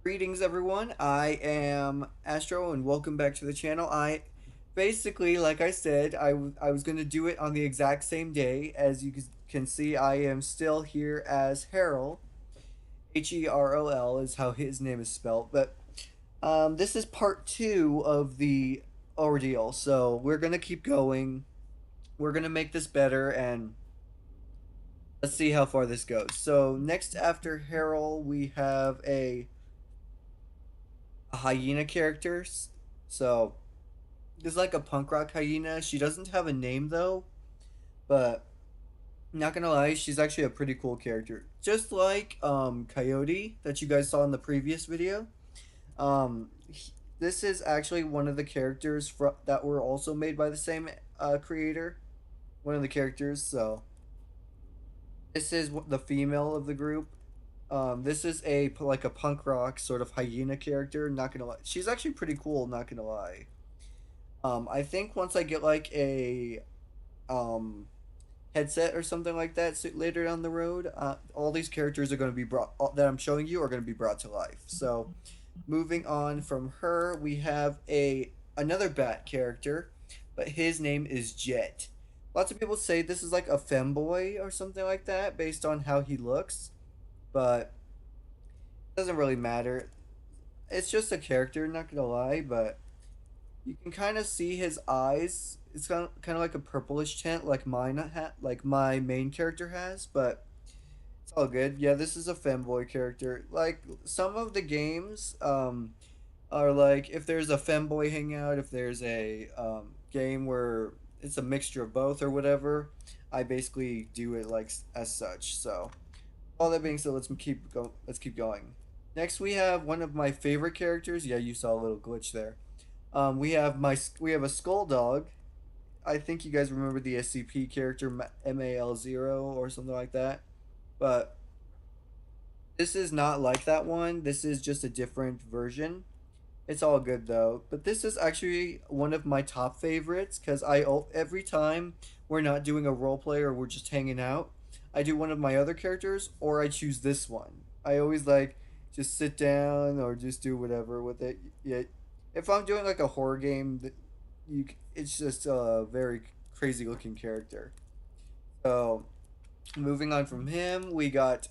Greetings, everyone. I am Astro, and welcome back to the channel. I basically, like I said, I was going to do it on the exact same day. As you can see, I am still here as Harold. Herol is how his name is spelled. But this is part two of the ordeal. So we're going to keep going. We're going to make this better, and let's see how far this goes. So, next after Harold, we have a hyena character. So there's like a punk rock hyena. She doesn't have a name though, but not gonna lie, she's actually a pretty cool character. Just like Coyote that you guys saw in the previous video. Um, this is actually one of the characters that were also made by the same creator. One of the characters. So this is the female of the group. This is like a punk rock sort of hyena character. Not gonna lie, she's actually pretty cool. Not gonna lie. I think once I get like a um headset or something like that later down the road, all these characters are going to be brought that I'm showing you are going to be brought to life. So, moving on from her, we have a another bat character, but his name is Jet. Lots of people say this is like a femboy or something like that based on how he looks, but it doesn't really matter. It's just a character, not gonna lie, but you can kind of see his eyes. It's kind of like a purplish tint, like like my main character has. But it's all good. Yeah, this is a femboy character. Like some of the games, are like if there's a femboy hangout, if there's a game where it's a mixture of both or whatever, I basically do it like as such. So all that being said, Let's keep going. Next, we have one of my favorite characters. Yeah, you saw a little glitch there. We have a skull dog. I think you guys remember the SCP character MAL0 or something like that. But this is not like that one. This is just a different version. It's all good though. But this is actually one of my top favorites because every time we're not doing a role play or we're just hanging out, I do one of my other characters or I choose this one. I always like just sit down or just do whatever with it. Yeah, if I'm doing like a horror game, it's just a very crazy looking character. So moving on from him, we got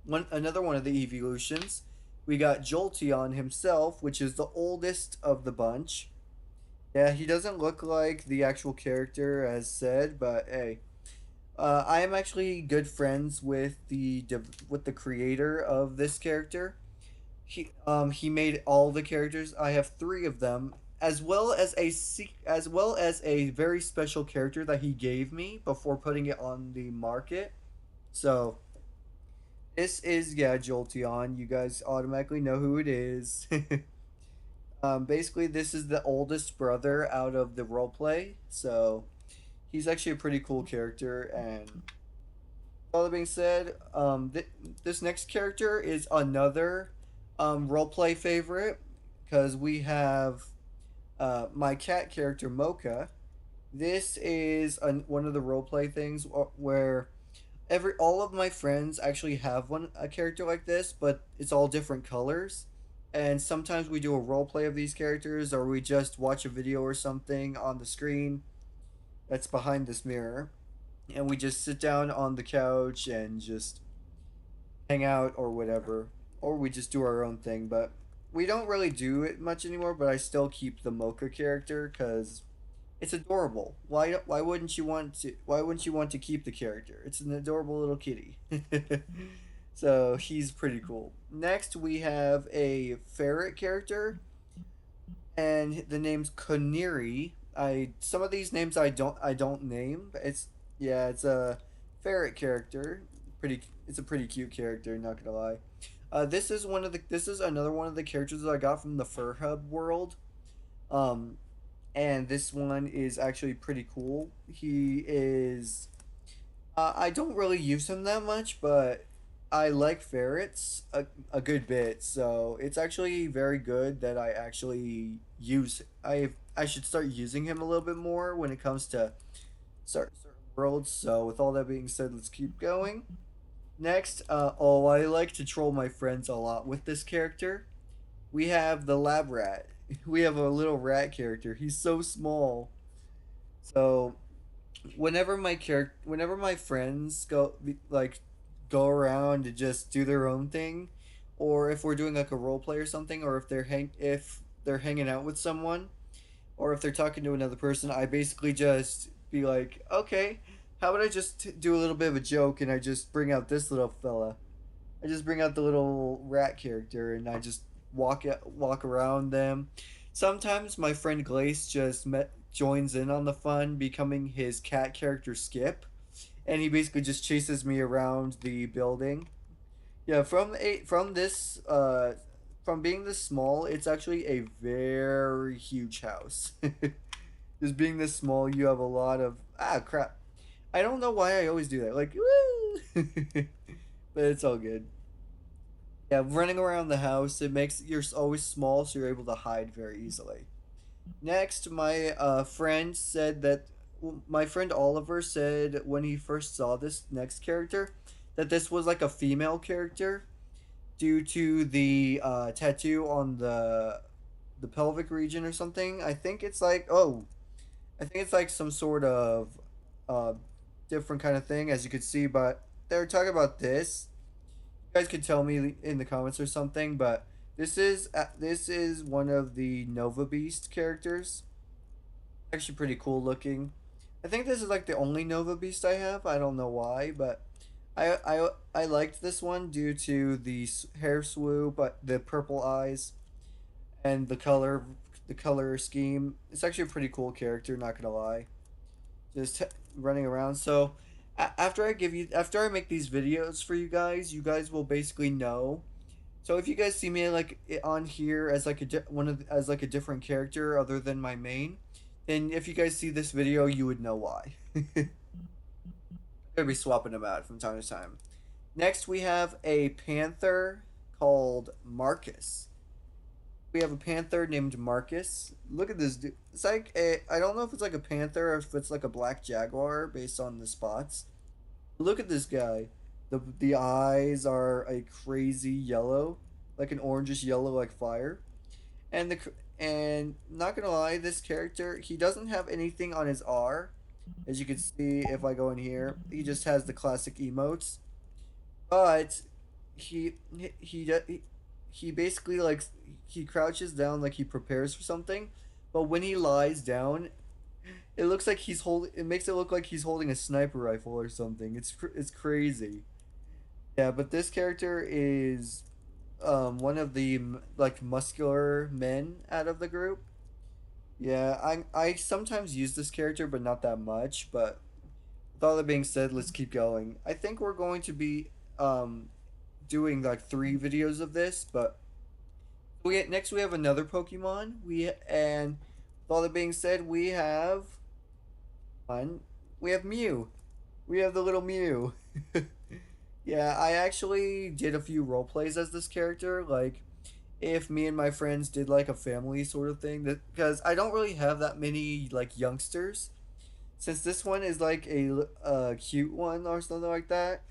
another one of the evolutions. We got Jolteon himself, which is the oldest of the bunch. Yeah, he doesn't look like the actual character as said, but hey, I am actually good friends with with the creator of this character. He made all the characters. I have three of them, as well as a very special character that he gave me before putting it on the market. So this is, yeah, Jolteon. You guys automatically know who it is. Basically, this is the oldest brother out of the roleplay, so he's actually a pretty cool character. And all that being said, this next character is another roleplay favorite because we have my cat character Mocha. This is one of the roleplay things where every all of my friends actually have a character like this, but it's all different colors. And sometimes we do a role play of these characters, or we just watch a video or something on the screen that's behind this mirror, and we just sit down on the couch and just hang out or whatever, or we just do our own thing. But we don't really do it much anymore. But I still keep the Mocha character because it's adorable. Why wouldn't you want to? Why wouldn't you want to keep the character? It's an adorable little kitty. So he's pretty cool. Next, we have a ferret character, and the name's Koniri. I Some of these names I don't name. But it's a ferret character. It's a pretty cute character. Not gonna lie. This is another one of the characters that I got from the Fur Hub world. Um, and this one is actually pretty cool. He is. I don't really use him that much, but I like ferrets a good bit, so it's actually very good that I actually use. I should start using him a little bit more when it comes to certain worlds. So with all that being said, let's keep going. Next, oh, I like to troll my friends a lot with this character. We have the lab rat. We have a little rat character. He's so small. So whenever my friends go around to just do their own thing, or if we're doing like a role play or something, or if they're hanging out with someone, or if they're talking to another person, I basically just be like, okay, how about I just do a little bit of a joke and I just bring out this little fella. I just bring out the little rat character and I just walk around them. Sometimes my friend Glace joins in on the fun, becoming his cat character Skip, and he basically just chases me around the building. Yeah, from being this small, it's actually a very huge house. Just being this small, you have a lot of crap. I don't know why I always do that. Like woo, but it's all good. Yeah, running around the house, it makes you're always small, so you're able to hide very easily. Next, my friend said that my friend Oliver said when he first saw this next character that this was like a female character due to the tattoo on the pelvic region or something. I think it's like some sort of uh, different kind of thing, as you could see. But they were talking about this. You guys could tell me in the comments or something. But this is one of the Nova Beast characters. Actually, pretty cool looking. I think this is like the only Nova Beast I have. I don't know why, but I liked this one due to the hair swoop, but the purple eyes and the color scheme. It's actually a pretty cool character. Not gonna lie, just running around. So after I make these videos for you guys will basically know. So if you guys see me like on here as like as like a different character other than my main, then if you guys see this video, you would know why. I'm gonna be swapping them out from time to time. Next, we have a panther called Marcus. We have a panther named Marcus. Look at this dude. It's like I don't know if it's like a panther or if it's like a black jaguar based on the spots. Look at this guy. The eyes are a crazy yellow, like an orangish yellow like fire. And not gonna lie, this character he doesn't have anything on his R. As you can see, if I go in here, he just has the classic emotes. But he he he basically like he crouches down like he prepares for something, but when he lies down, it looks like he's holding. It makes it look like he's holding a sniper rifle or something. It's crazy. Yeah, but this character is one of the like muscular men out of the group. Yeah, I sometimes use this character, but not that much. But with all that being said, let's keep going. I think we're going to be doing like 3 videos of this, but next we have another Pokemon. With all that being said, one we have Mew. We have the little Mew. Yeah, I actually did a few role plays as this character, like if me and my friends did like a family sort of thing that because I don't really have that many like youngsters since this one is like a cute one or something like that.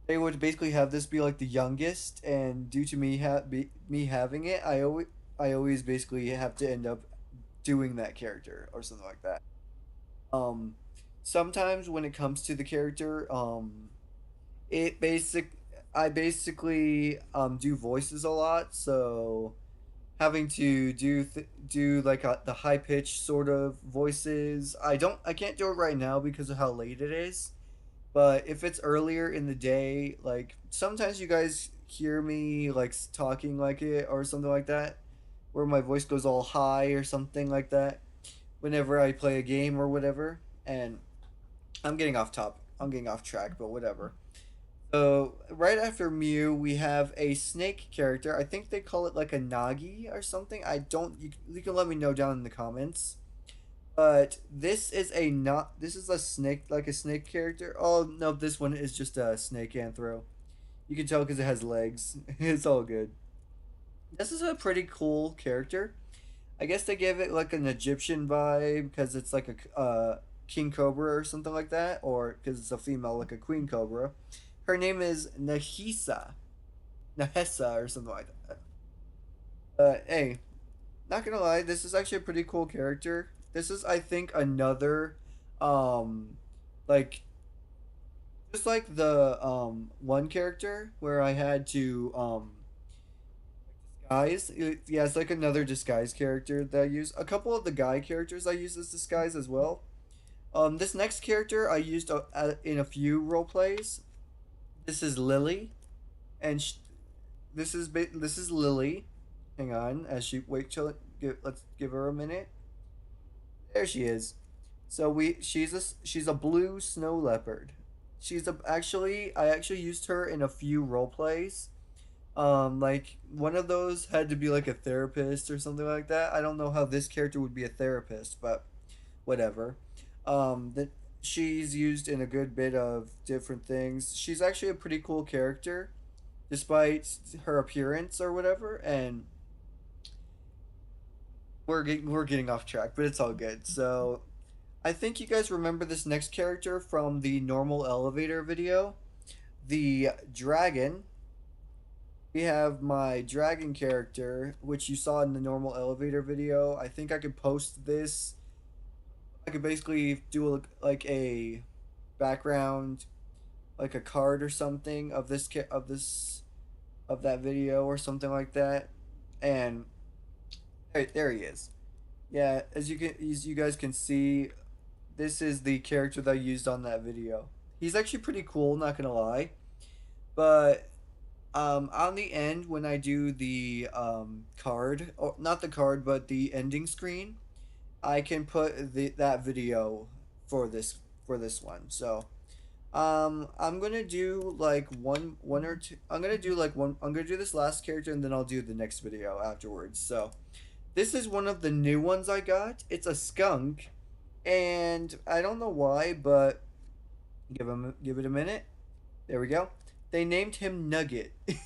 They would basically have this be like the youngest, and due to me having it, I always basically have to end up doing that character or something like that. Um, Sometimes when it comes to the character, it basic I basically do voices a lot, so having to do like the high pitch sort of voices. I can't do it right now because of how late it is. But if it's earlier in the day, like sometimes you guys hear me like talking like it or something like that, where my voice goes all high or something like that whenever I play a game or whatever. And I'm getting off top. I'm getting off track, but whatever. So right after Mew, we have a snake character. I think they call it like a Nagi or something. I don't. You can let me know down in the comments. But this is a snake like a snake character. Oh no, this one is just a snake anthro. You can tell because it has legs. It's all good. This is a pretty cool character. I guess they gave it like an Egyptian vibe because it's like king cobra or something like that, or because it's a female, like a queen cobra. Her name is Nahesa or something like that. Hey, not gonna lie, this is actually a pretty cool character. This is, I think, another, um, like just like the one character where I had to disguise. Yeah, it's like another disguise character that I use. A couple of the guy characters I use as disguise as well. This next character I used in a few role plays. This is Lily, and this is Lily. Hang on, as she wait till let's give her a minute. There she is. So she's a blue snow leopard. I actually used her in a few role plays. Like one of those had to be like a therapist or something like that. I don't know how this character would be a therapist, but whatever. That she's used in a good bit of different things. She's actually a pretty cool character, despite her appearance or whatever. And we're getting off track, but it's all good. So I think you guys remember this next character from the normal elevator video, the dragon. We have my dragon character, which you saw in the normal elevator video. I think I could post this. I could basically do like a background, like a card or something of of that video or something like that. And there he is. Yeah, as you guys can see, this is the character that I used on that video. He's actually pretty cool, not gonna lie. But on the end, when I do the card, or not the card, but the ending screen, I can put that video for this one. So I'm gonna do like one or two. I'm gonna do like one. I'm gonna do this last character, and then I'll do the next video afterwards. So this is one of the new ones I got. It's a skunk, and I don't know why, but give it a minute. There we go. They named him Nugget. It's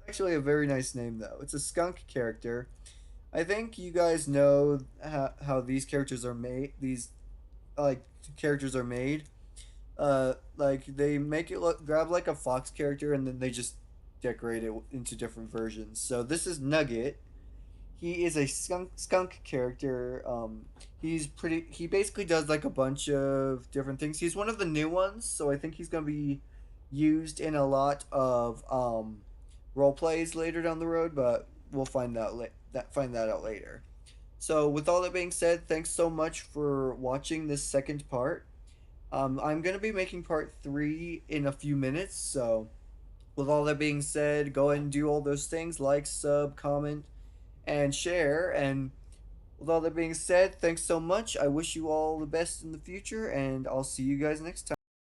actually a very nice name though. It's a skunk character. I think you guys know how these characters are made. These like characters are made. Like they make it look grab like a fox character and then they just decorate it into different versions. So this is Nugget. He is a skunk character. He's pretty. He basically does like a bunch of different things. He's one of the new ones, so I think he's gonna be used in a lot of role plays later down the road. But we'll find that out later. So with all that being said, thanks so much for watching this second part. I'm gonna be making part 3 in a few minutes. So with all that being said, go ahead and do all those things: like, sub, comment, and share. And with all that being said, thanks so much. I wish you all the best in the future, and I'll see you guys next time.